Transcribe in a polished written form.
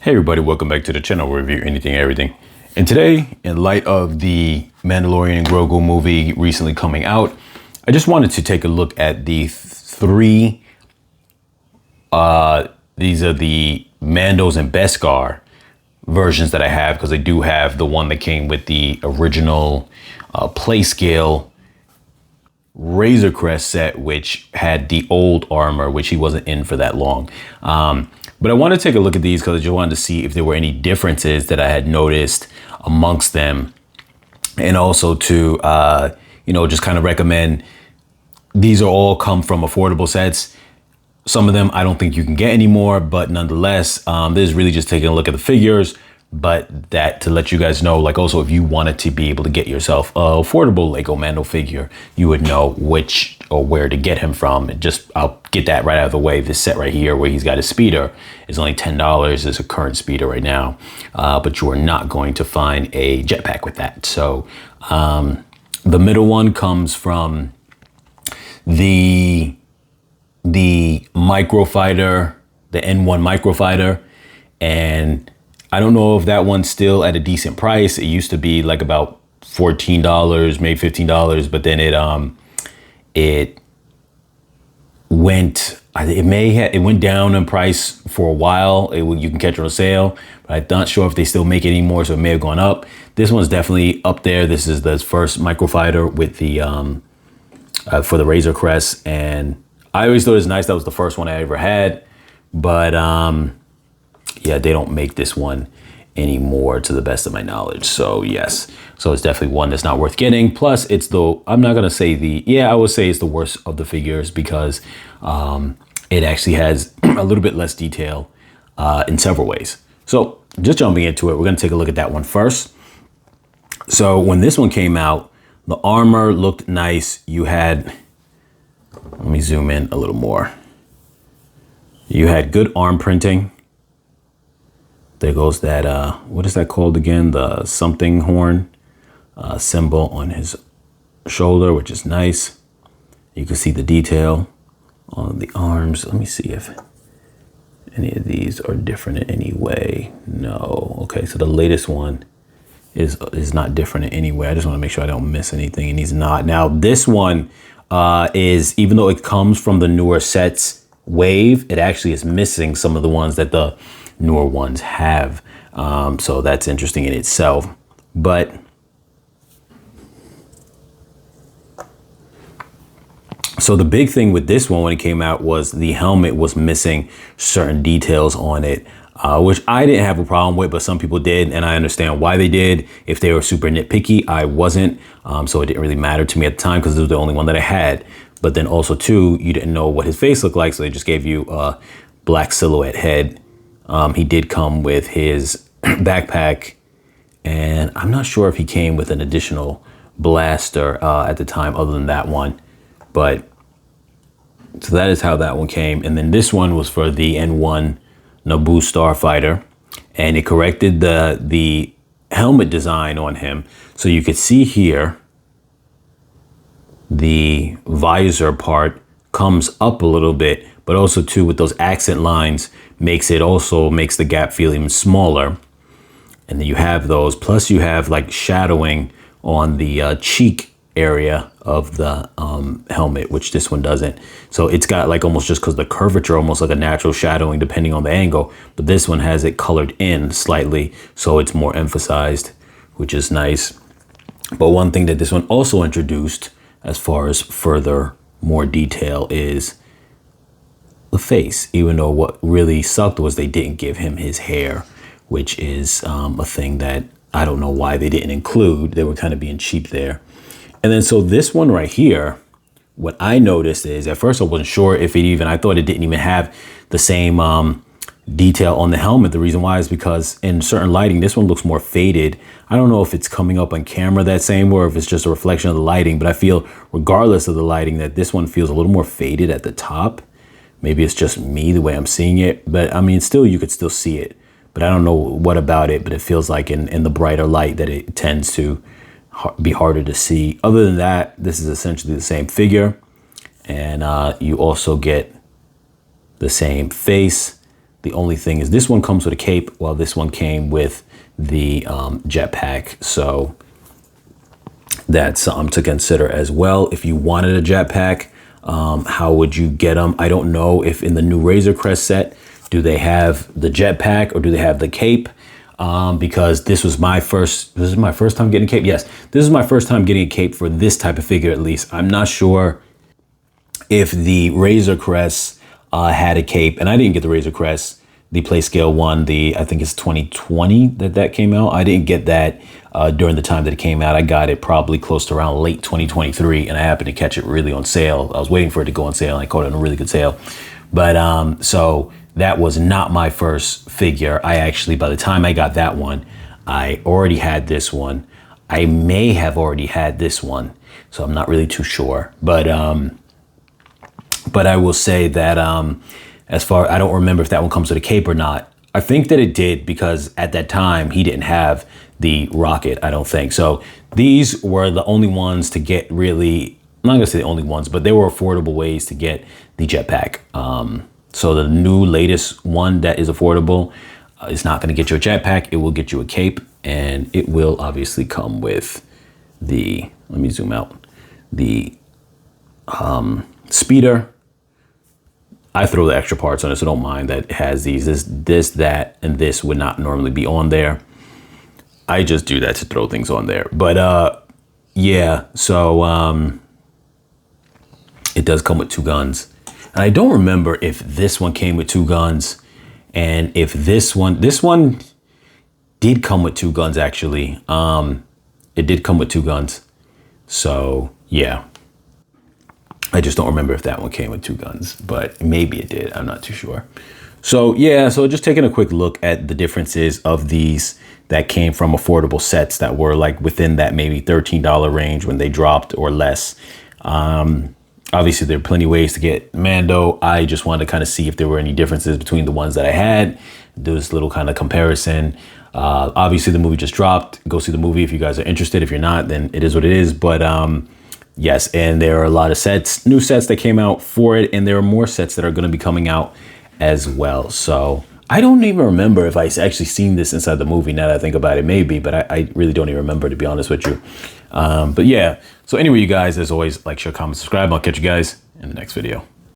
Hey everybody, welcome back to the channel where we review anything and everything. And today, in light of the Mandalorian and Grogu movie recently coming out, I just wanted to take a look at the three, these are the Mandos and Beskar versions that I have, because I do have the one that came with the original play scale Razor Crest set, which had the old armor, which he wasn't in for that long. But I want to take a look at these because I just wanted to see if there were any differences that I had noticed amongst them. And also to, just kind of recommend, these are all come from affordable sets. Some of them I don't think you can get anymore, but nonetheless, this is really just taking a look at the figures. But that to let you guys know, like also if you wanted to be able to get yourself a affordable Lego Mando figure, you would know which or where to get him from. And just, I'll get that right out of the way. This set right here where he's got his speeder is only $10. It's a current speeder right now, but you are not going to find a jetpack with that. So the middle one comes from the MicroFighter, the N1 MicroFighter, and I don't know if that one's still at a decent price. It used to be like about $14, maybe $15, but then it went down in price for a while. You can catch it on sale, but I'm not sure if they still make it anymore, so it may have gone up. This one's definitely up there. This is the first MicroFighter with the for the Razor Crest, and I always thought it was nice. That was the first one I ever had, but yeah, they don't make this one anymore to the best of my knowledge. So yes, so it's definitely one that's not worth getting. Plus it's I'm not gonna say I would say it's the worst of the figures, because it actually has a little bit less detail in several ways. So just jumping into it, we're gonna take a look at that one first. So when this one came out, the armor looked nice. You had, let me zoom in a little more. You had good arm printing. There goes that, what is that called again? The something horn symbol on his shoulder, which is nice. You can see the detail on the arms. Let me see if any of these are different in any way. No. Okay, so the latest one is not different in any way. I just want to make sure I don't miss anything, and he's not. Now, this one is, even though it comes from the newer sets wave, it actually is missing some of the ones that the newer ones have, so that's interesting in itself. But so the big thing with this one when it came out was the helmet was missing certain details on it, which I didn't have a problem with, but some people did, and I understand why they did. If they were super nitpicky, I wasn't, so it didn't really matter to me at the time because it was the only one that I had. But then also too, you didn't know what his face looked like, so they just gave you a black silhouette head. He did come with his backpack, and I'm not sure if he came with an additional blaster at the time other than that one. But so that is how that one came. And then this one was for the N1 Naboo Starfighter, and it corrected the helmet design on him. So you could see here, the visor part comes up a little bit, but also too with those accent lines makes the gap feel even smaller. And then you have those, plus you have like shadowing on the cheek area of the helmet, which this one doesn't. So it's got like almost, just because the curvature, almost like a natural shadowing depending on the angle, but this one has it colored in slightly, so it's more emphasized, which is nice. But one thing that this one also introduced as far as further more detail is the face, even though what really sucked was they didn't give him his hair, which is a thing that I don't know why they didn't include. They were kind of being cheap there. And then so this one right here, what I noticed is, at first I wasn't sure if I thought it didn't even have the same detail on the helmet. The reason why is because in certain lighting, this one looks more faded. I don't know if it's coming up on camera that same, or if it's just a reflection of the lighting, but I feel regardless of the lighting that this one feels a little more faded at the top. Maybe it's just me, the way I'm seeing it, but I mean, still, you could still see it, but I don't know what about it, but it feels like in the brighter light that it tends to be harder to see. Other than that, this is essentially the same figure, and you also get the same face, The only thing is this one comes with a cape, while this one came with the jetpack. So that's something to consider as well. If you wanted a jetpack, how would you get them? I don't know if in the new Razor Crest set, do they have the jetpack or do they have the cape? Because this is my first time getting a cape. Yes, this is my first time getting a cape for this type of figure, at least. I'm not sure if the Razor Crest had a cape, and I didn't get the Razor Crest, the Play Scale one, I think it's 2020 that came out. I didn't get that during the time that it came out. I got it probably close to around late 2023, and I happened to catch it really on sale. I was waiting for it to go on sale, and I caught it on a really good sale. But so that was not my first figure. I actually, by the time I got that one, I already had this one. I may have already had this one, so I'm not really too sure. But I will say that I don't remember if that one comes with a cape or not. I think that it did, because at that time he didn't have the rocket, I don't think. So these were the only ones to get, really, I'm not gonna say the only ones, but they were affordable ways to get the jetpack. So the new latest one that is affordable is not gonna get you a jetpack, it will get you a cape, and it will obviously come with the, let me zoom out, the speeder. I throw the extra parts on it, so don't mind that it has these. This, that, and this would not normally be on there. I just do that to throw things on there. But yeah, so it does come with 2 guns. And I don't remember if this one came with 2 guns, and if this one did come with 2 guns, actually. It did come with 2 guns. So yeah. I just don't remember if that one came with 2 guns, but maybe it did. I'm not too sure. So yeah, so just taking a quick look at the differences of these that came from affordable sets that were like within that maybe $13 range when they dropped or less. Obviously, there are plenty of ways to get Mando. I just wanted to kind of see if there were any differences between the ones that I had. Do this little kind of comparison. Obviously, the movie just dropped. Go see the movie if you guys are interested. If you're not, then it is what it is. But yes, and there are a lot of sets, new sets that came out for it, and there are more sets that are going to be coming out as well. So I don't even remember if I actually seen this inside the movie. Now that I think about it, maybe, but I really don't even remember, to be honest with you. But yeah, so anyway, you guys, as always, like, share, comment, subscribe. I'll catch you guys in the next video.